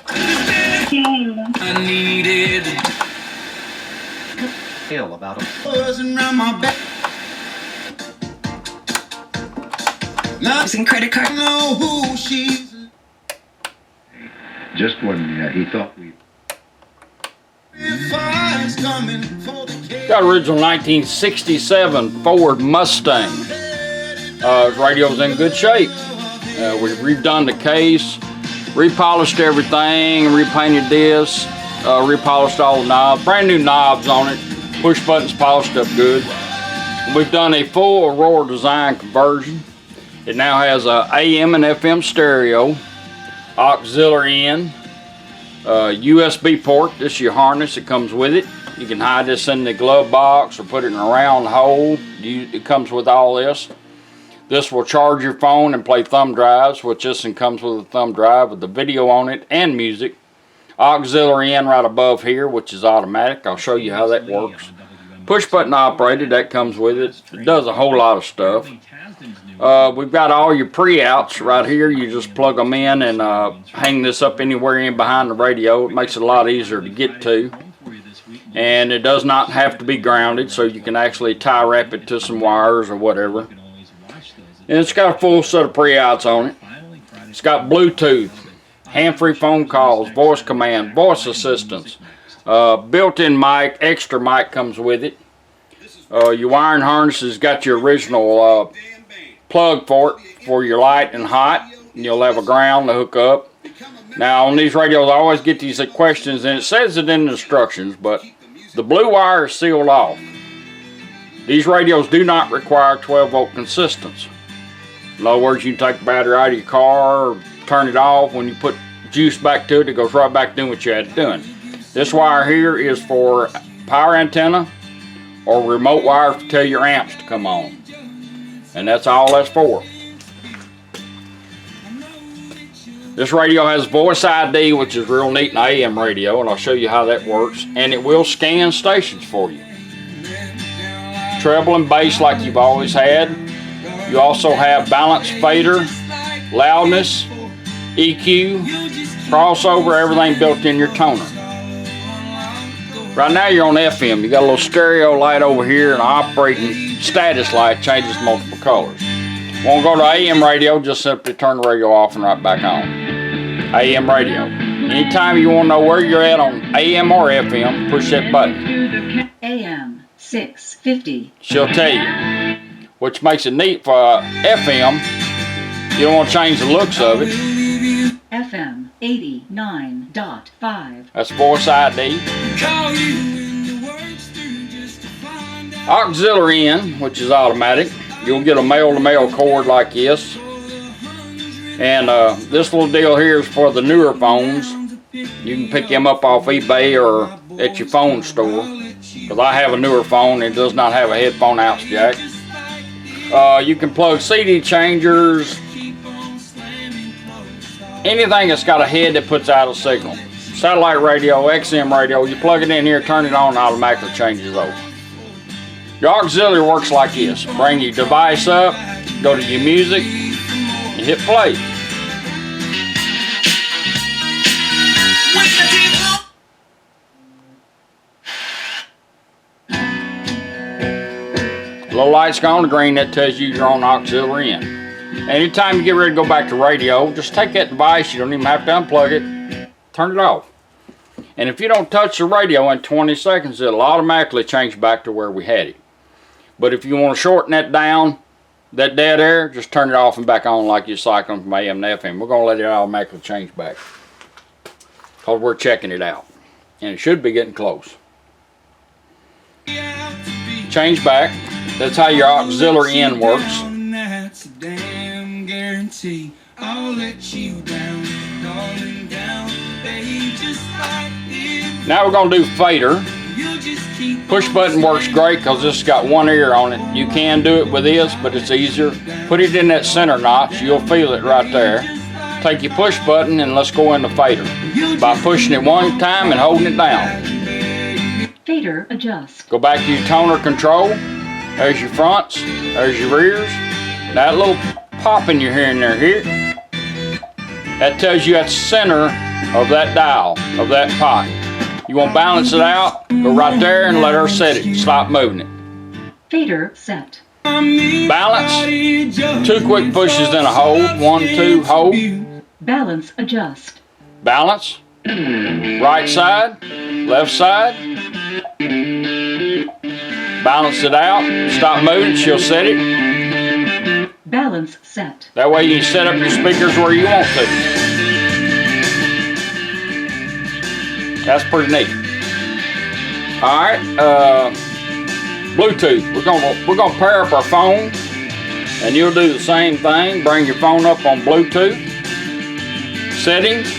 I needed Tale about a buzzing around my back. Using credit card. Know who she's. just when he thought we. If I's coming for the cake. Got original 1967 Ford Mustang. Radio's in good shape. We've redone the case, repolished everything, repainted this, repolished all the knobs, brand new knobs on it, push buttons polished up good. We've done a full Aurora Design conversion. It now has a AM and FM stereo, auxiliary in, USB port. This is your harness that comes with it. You can hide this in the glove box or put it in a round hole. It comes with all this. This will charge your phone and play thumb drives, which this one comes with a thumb drive with the video on it and music. Auxiliary in right above here, which is automatic. I'll show you how that works. Push button operated, that comes with it. It does a whole lot of stuff. We've got all your pre-outs right here. You just plug them in and hang this up anywhere in behind the radio. It makes it a lot easier to get to. And it does not have to be grounded, so you can actually tie wrap it to some wires or whatever. And it's got a full set of pre-outs on it. It's got Bluetooth, hand-free phone calls, voice command, voice assistance, built-in mic, extra mic comes with it. Your wiring harness has got your original plug for it for your light and hot. And you'll have a ground to hook up. Now on these radios I always get these questions, and it says it in the instructions, but the blue wire is sealed off. These radios do not require 12-volt consistence. In other words, you can take the battery out of your car or turn it off. When you put juice back to it, it goes right back doing what you had done. This wire here is for power antenna or remote wire to tell your amps to come on. And that's all that's for. This radio has voice ID, which is real neat in the AM radio, and I'll show you how that works. And it will scan stations for you. Treble and bass like you've always had. You also have balance, fader, loudness, EQ, crossover, everything built in your toner. Right now you're on FM. You got a little stereo light over here and an operating status light changes multiple colors. Want to go to AM radio, just simply turn the radio off and right back on. AM radio. Anytime you want to know where you're at on AM or FM, push that button. AM 650. She'll tell you. Which makes it neat for FM. You don't want to change the looks of it. FM 89.5. That's voice ID. Auxiliary in, which is automatic. You'll get a male-to-male cord like this. And this little deal here is for the newer phones. You can pick them up off eBay or at your phone store. Because I have a newer phone and it does not have a headphone out jack. You can plug CD changers, anything that's got a head that puts out a signal. Satellite radio, XM radio, you plug it in here, turn it on, and automatically changes over. Your auxiliary works like this. Bring your device up, go to your music, and hit play. Little light's gone green, that tells you you're on auxiliary in. Anytime you get ready to go back to radio, just take that device, you don't even have to unplug it, turn it off. And if you don't touch the radio in 20 seconds, it'll automatically change back to where we had it. But if you want to shorten that down, that dead air, just turn it off and back on like you're cycling from AM to FM. We're going to let it automatically change back, because we're checking it out. And it should be getting close. Change back. That's how your auxiliary in works. Now we're going to do fader. Push button works great because this has got one ear on it. You can do it with this, but it's easier. Put it in that center notch. You'll feel it right there. Take your push button and let's go into fader by pushing it one time and holding it down. Fader adjust. Go back to your toner control. There's your fronts, there's your rears. That little popping you're hearing there here, That tells you at the center of that dial, of that pot. You want to balance it out, go right there and let her set it. Stop moving it. Fader set. Balance. 2 quick pushes, then a hold. 1, 2, hold. Balance adjust. Balance. Right side, left side. Balance it out. Stop moving. She'll set it. Balance set. That way you can set up your speakers where you want to. That's pretty neat. All right, Bluetooth. We're gonna pair up our phone, and you'll do the same thing. Bring your phone up on Bluetooth. Settings.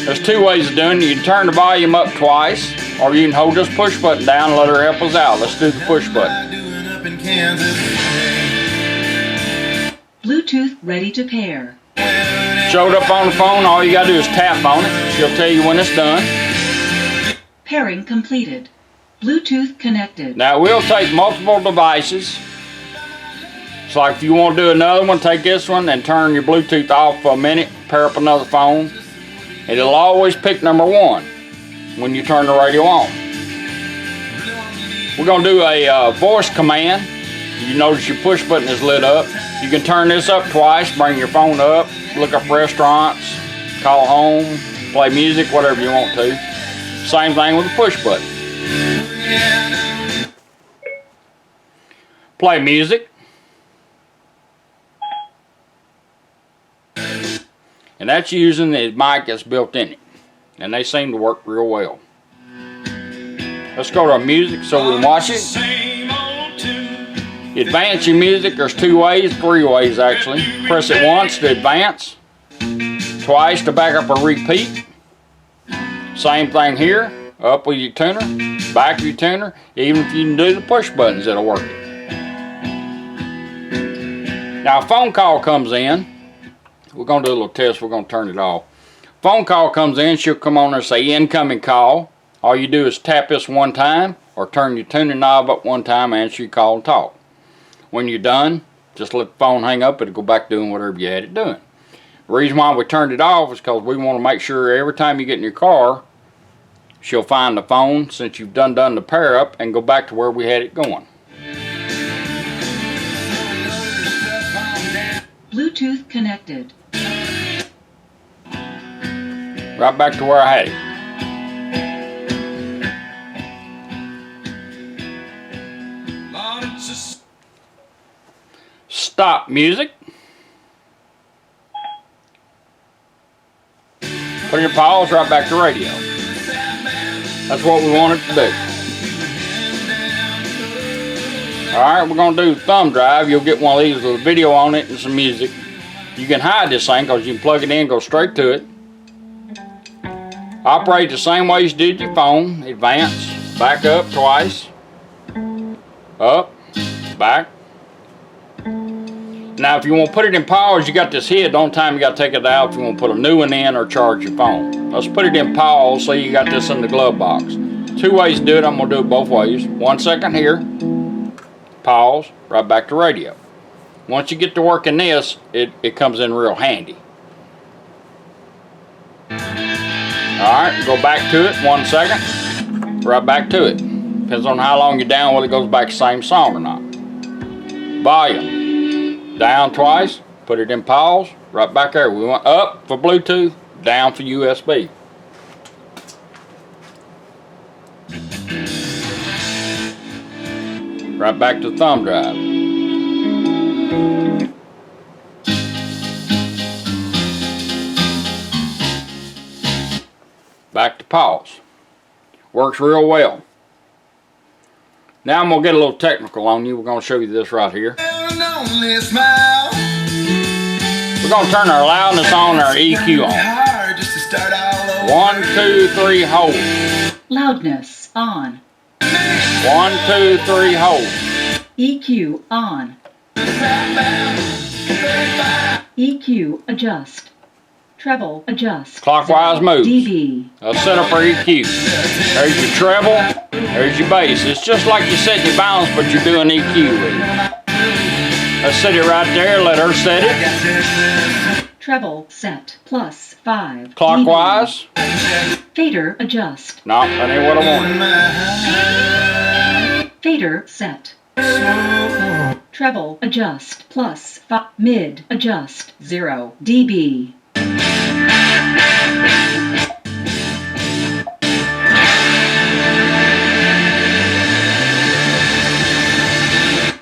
There's 2 ways of doing it. You can turn the volume up twice, or you can hold this push button down and let her help us out. Let's do the push button. Bluetooth ready to pair. Showed up on the phone, all you gotta do is tap on it. She'll tell you when it's done. Pairing completed. Bluetooth connected. Now we'll take multiple devices. It's like if you want to do another one, take this one and turn your Bluetooth off for a minute, pair up another phone. And it'll always pick number 1 when you turn the radio on. We're gonna do a voice command. You notice your push button is lit up. You can turn this up twice, bring your phone up, look up restaurants, call home, play music, whatever you want to. Same thing with the push button. Play music. And that's using the mic that's built in it. And they seem to work real well. Let's go to our music so we can watch it. Advance your music, there's 2 ways, 3 ways actually. Press it once to advance, twice to back up or repeat. Same thing here, up with your tuner, back with your tuner. Even if you can do the push buttons, it'll work it. Now a phone call comes in, we're gonna do a little test, we're gonna turn it off. Phone call comes in, she'll come on there and say incoming call. All you do is tap this 1 time or turn your tuning knob up 1 time, answer your call and talk. When you're done, just let the phone hang up, it'll go back doing whatever you had it doing. The reason why we turned it off is because we want to make sure every time you get in your car, she'll find the phone since you've done the pair up and go back to where we had it going. Bluetooth connected. Right back to where I had it. Stop music. Put it in pause, right back to radio. That's what we want it to do. Alright, we're going to do thumb drive. You'll get one of these with a video on it and some music. You can hide this thing because you can plug it in, go straight to it. Operate the same way as you did your phone. Advance, back up twice. Up, back. Now if you want to put it in pause, you got this head. The only time you got to take it out if you want to put a new one in or charge your phone. Let's put it in pause so you got this in the glove box. 2 ways to do it. I'm going to do it both ways. 1 second here. Pause. Right back to radio. Once you get to working this, it comes in real handy. Alright, go back to it. 1 second. Right back to it. Depends on how long you're down, whether it goes back to the same song or not. Volume. Down twice, put it in pause, right back there. We want up for Bluetooth, down for USB. Right back to the thumb drive. Back to pause. Works real well. Now I'm going to get a little technical on you. We're going to show you this right here. We're going to turn our loudness on, our EQ on. 1, 2, 3, hold. Loudness on. 1, 2, 3, hold. EQ on. EQ adjust. Treble adjust. Clockwise moves. dB. Let's set up our EQ. There's your treble. There's your bass. It's just like you're setting your balance, but you're doing EQ with it. Let's set it right there. Let her set it. Treble set plus 5. Clockwise? dB. Fader adjust. No, that ain't what I wanted. Fader set. Treble adjust plus 5. Mid adjust 0 dB.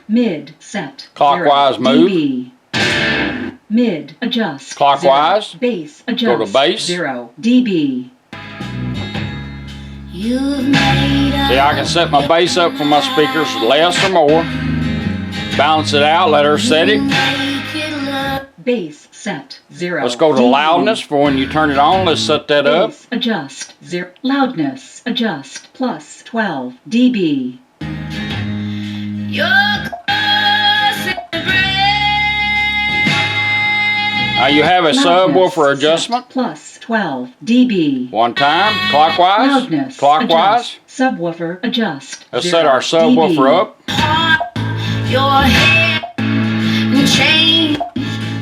Mid set. Clockwise 0 move. dB. Mid adjust. Clockwise. 0. Bass adjust. Go to bass. 0 dB. See, I can set my bass up for my speakers less or more. Balance it out, let her set it. Bass set 0. Let's go to dB. loudness for when you turn it on. Let's set that up. Bass adjust 0. Loudness adjust plus 12 dB. Now you have a Loudness subwoofer set adjustment. plus 12 dB. One time, clockwise, Loudness clockwise. adjust. Subwoofer adjust. Let's 0 set our subwoofer dB. up. Your head and change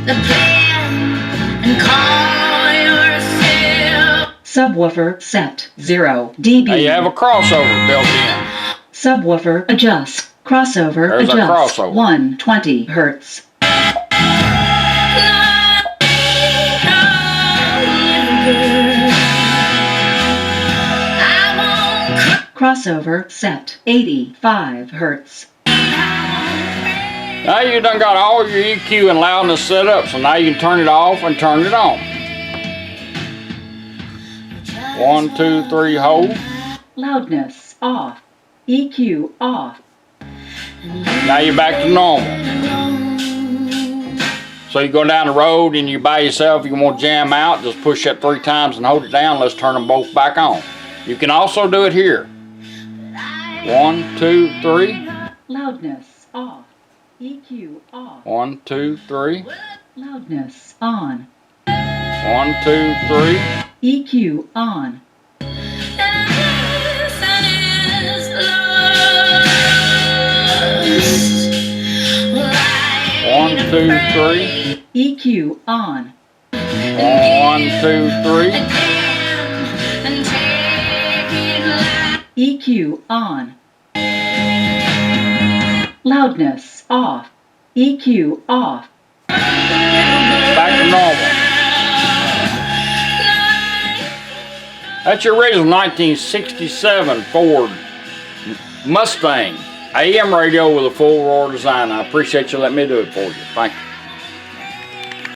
the plan and call yourself. Subwoofer set 0 dB. Now you have a crossover built in. Subwoofer adjust. Crossover There's our adjust. crossover. 120 Hertz. Crossover set 85 Hertz. Now you done got all your EQ and loudness set up, so now you can turn it off and turn it on. 1, 2, 3, hold. Loudness off. EQ off. Now you're back to normal. So you go down the road and you're by yourself, you want to jam out, just push that 3 times and hold it down. Let's turn them both back on. You can also do it here. 1, 2, 3. Loudness off. EQ off. 1, 2, 3. Loudness on. 1, 2, 3. EQ on. 1, 2, 3. EQ on. 1, 2, 3. EQ on. Loudness off. EQ off. Back to normal. That's your original 1967 Ford Mustang AM radio with a full Aurora Design. I appreciate you letting me do it for you. Thank you.